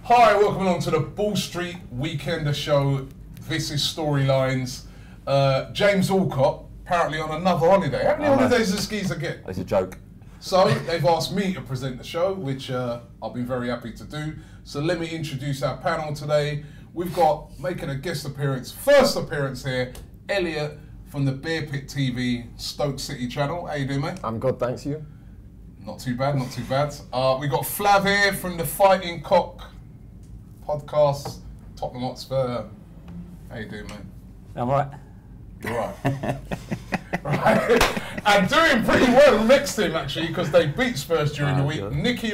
Hi, welcome along to the Ball Street Weekender Show. This is Storylines. James Alcott, apparently on another holiday. How many holidays does Geezer get? It's a joke. So, they've asked me to present the show, which I'll be very happy to do. So let me introduce our panel today. We've got, making a guest appearance, first appearance here, Elliot from the Bear Pit TV Stoke City channel. How you doing, mate? I'm good, thanks, you. Not too bad, not too bad. We got Flav here from the Fighting Cock podcast, Tottenham Hotspur. How you doing, mate? I'm right. You're right. Right. And doing pretty well next to him, actually, because they beat Spurs during the week. Good. Nicky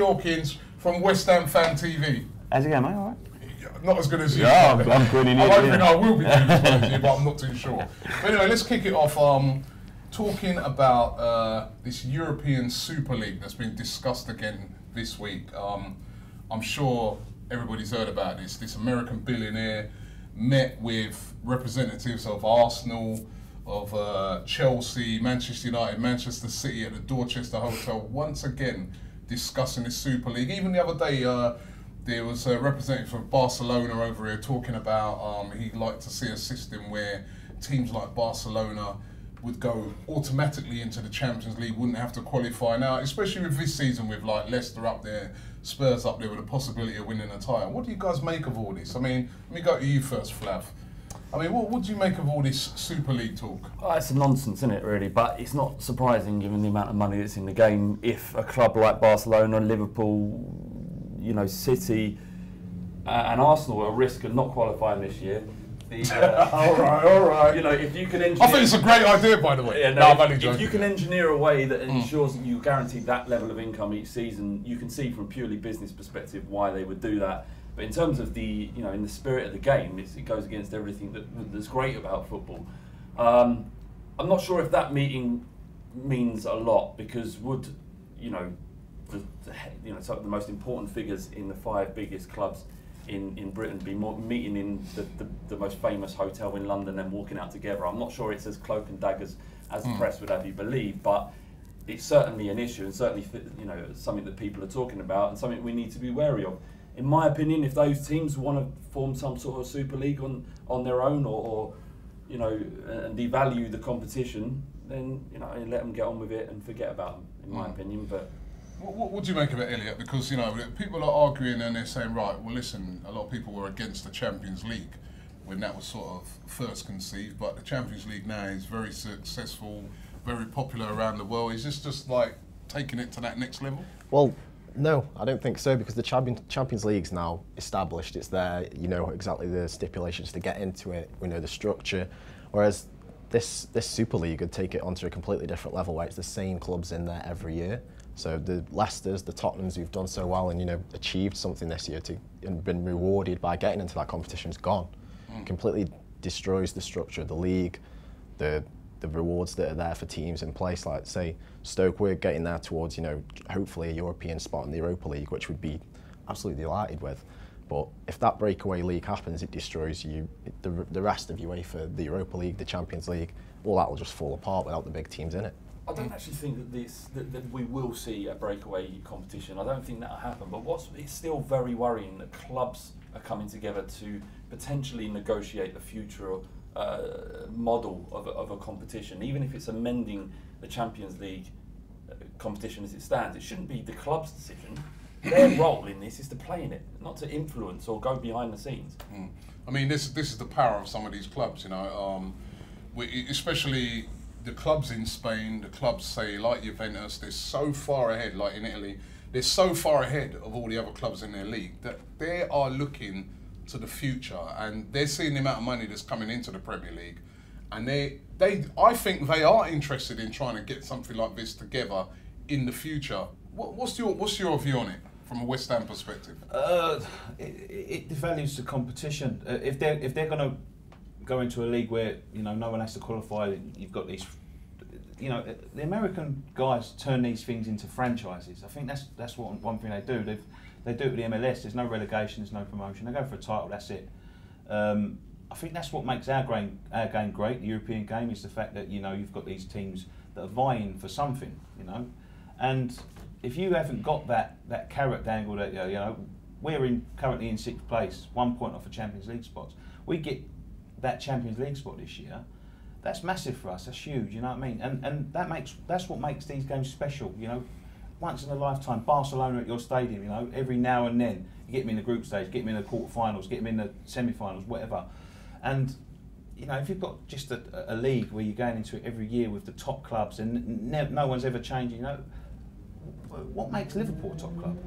from West Ham Fan TV. How's it going, mate? All right? Not as good as you. Yeah, I'm grinning I in, don't yeah. think I will be doing as well as you, but I'm not too sure. But anyway, let's kick it off talking about this European Super League that's been discussed again this week. I'm sure everybody's heard about this. This American billionaire met with representatives of Arsenal, of Chelsea, Manchester United, Manchester City at the Dorchester Hotel, once again discussing this Super League. Even the other day, there was a representative from Barcelona over here talking about he'd like to see a system where teams like Barcelona would go automatically into the Champions League, wouldn't have to qualify now, especially with this season with like Leicester up there, Spurs up there with a possibility of winning a title. What do you guys make of all this? I mean, let me go to you first, Flav. I mean, what do you make of all this Super League talk? Oh, it's a nonsense, isn't it, really? But it's not surprising given the amount of money that's in the game. If a club like Barcelona, Liverpool, you know, City and Arsenal are at risk of not qualifying this year. All right. You know, if you can engineer... I think it's a great idea, by the way. Yeah, no, I'm only joking. If you can engineer a way that ensures that you guarantee that level of income each season, you can see from a purely business perspective why they would do that. But in terms of the, you know, in the spirit of the game, it goes against everything that's great about football. I'm not sure if that meeting means a lot, because would, you know, some of the most important figures in the 5 biggest clubs in Britain be meeting in the most famous hotel in London and walking out together. I'm not sure it's as cloak and daggers as the press would have you believe, but it's certainly an issue and certainly, you know, something that people are talking about and something we need to be wary of. In my opinion, if those teams want to form some sort of Super League on their own or you know, and devalue the competition, then, you know, let them get on with it and forget about them, in my opinion. But what do you make of it, Elliot? Because, you know, people are arguing and they're saying, right, well, listen, a lot of people were against the Champions League when that was sort of first conceived, but the Champions League now is very successful, very popular around the world. Is this just like taking it to that next level? Well, no, I don't think so, because the Champions League's now established. It's there, you know exactly the stipulations to get into it, we know the structure, whereas this Super League would take it onto a completely different level where it's the same clubs in there every year. So the Leicesters, the Tottenhams who've done so well and, you know, achieved something this year and been rewarded by getting into that competition is gone. Completely destroys the structure of the league, the rewards that are there for teams in place. Like, say, Stoke, we're getting there towards, you know, hopefully a European spot in the Europa League, which would be absolutely delighted with. But if that breakaway league happens, it destroys the rest of UEFA, the Europa League, the Champions League. All that will just fall apart without the big teams in it. I don't actually think that we will see a breakaway competition. I don't think that'll happen. But it's still very worrying that clubs are coming together to potentially negotiate the future model of a competition. Even if it's amending the Champions League competition as it stands, it shouldn't be the club's decision. Their role in this is to play in it, not to influence or go behind the scenes. I mean, this is the power of some of these clubs, you know, especially the clubs in Spain, the clubs, say, like Juventus, they're so far ahead, like in Italy, they're so far ahead of all the other clubs in their league that they are looking to the future and they're seeing the amount of money that's coming into the Premier League, and I think they are interested in trying to get something like this together in the future. What's your view on it from a West Ham perspective? It devalues the competition. If they're going to go into a league where, you know, no one has to qualify, you've got these, you know, the American guys turn these things into franchises. I think that's one thing they do. They do it with the MLS. There's no relegation, there's no promotion. They go for a title, that's it. I think that's what makes our game great. The European game is the fact that, you know, you've got these teams that are vying for something, you know, and if you haven't got that carrot dangle that, you know, we're currently in 6th place, 1 point off the Champions League spots. We get that Champions League spot this year. That's massive for us. That's huge. You know what I mean? And that's what makes these games special. You know, once in a lifetime, Barcelona at your stadium. You know, every now and then you get them in the group stage, get them in the quarterfinals, get them in the semi-finals, whatever. And you know, if you've got just a league where you're going into it every year with the top clubs and no one's ever changing, you know, what makes Liverpool a top club?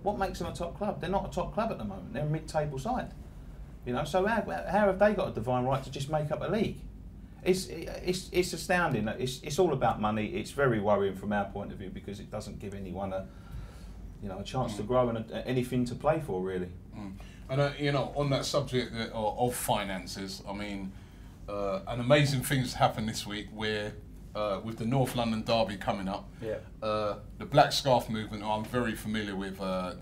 What makes them a top club? They're not a top club at the moment. They're a mid-table side. You know, so how have they got a divine right to just make up a league? It's astounding. It's all about money. It's very worrying from our point of view because it doesn't give anyone a chance to grow and anything to play for, really. And you know, on that subject of finances, I mean, an amazing thing's happened this week where with the North London derby coming up, the Black Scarf movement, I'm very familiar with the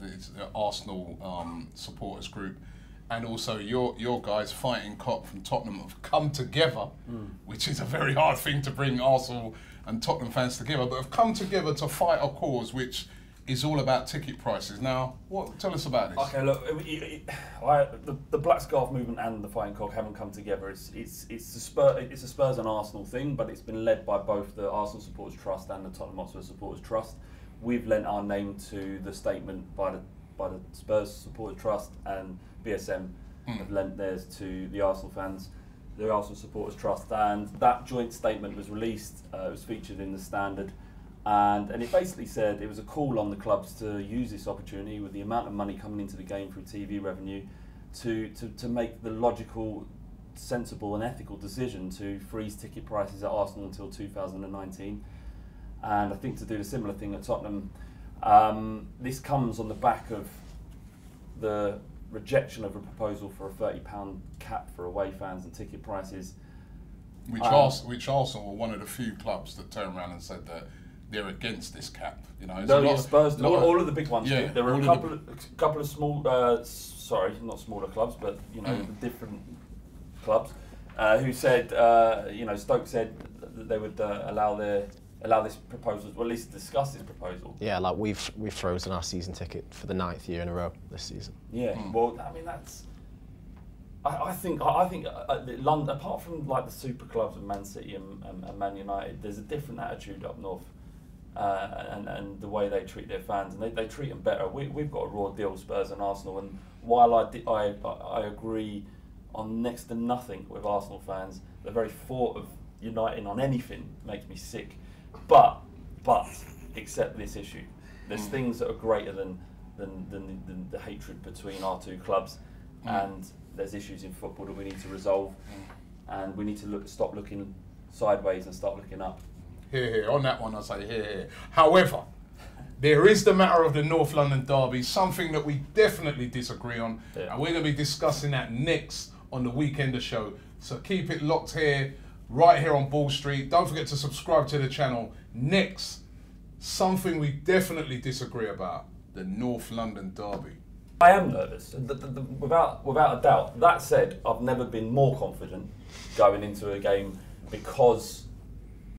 Arsenal supporters group, and also your guys, Fighting Cock from Tottenham, have come together, which is a very hard thing to bring Arsenal and Tottenham fans together, but have come together to fight a cause which is all about ticket prices. Now, tell us about this. Okay, look, the Black Scarf movement and the Fighting Cock haven't come together. It's a Spurs and Arsenal thing, but it's been led by both the Arsenal Supporters Trust and the Tottenham Hotspur Supporters Trust. We've lent our name to the statement by the Spurs Supporters Trust, and BSM have lent theirs to the Arsenal fans, the Arsenal Supporters Trust, and that joint statement was released. It was featured in the Standard. And it basically said it was a call on the clubs to use this opportunity with the amount of money coming into the game through TV revenue to make the logical, sensible and ethical decision to freeze ticket prices at Arsenal until 2019. And I think to do a similar thing at Tottenham. This comes on the back of the rejection of a proposal for a £30 cap for away fans and ticket prices. Which Arsenal were one of the few clubs that turned around and said that they're against this cap. You know, Spurs. All of the big ones. Yeah, there were a couple of small, not smaller clubs, but you know, different clubs who said, Stoke said that they would allow this proposal, or at least discuss this proposal. Yeah, like we've frozen our season ticket for the 9th year in a row this season. Yeah, well, I mean that's. I think London, apart from like the super clubs of Man City and Man United, there's a different attitude up north, and the way they treat their fans, and they treat them better. We've got a raw deal, Spurs and Arsenal, and while I agree on next to nothing with Arsenal fans, the very thought of uniting on anything makes me sick. But except this issue, there's things that are greater than the hatred between our two clubs, and there's issues in football that we need to resolve, and we need to stop looking sideways and start looking up. Here. On that one, I say here. However, there is the matter of the North London derby, something that we definitely disagree on, and we're going to be discussing that next on the Weekender show. So keep it locked here, right here on Ball Street. Don't forget to subscribe to the channel. Next, something we definitely disagree about, the North London derby. I am nervous, without a doubt. That said, I've never been more confident going into a game because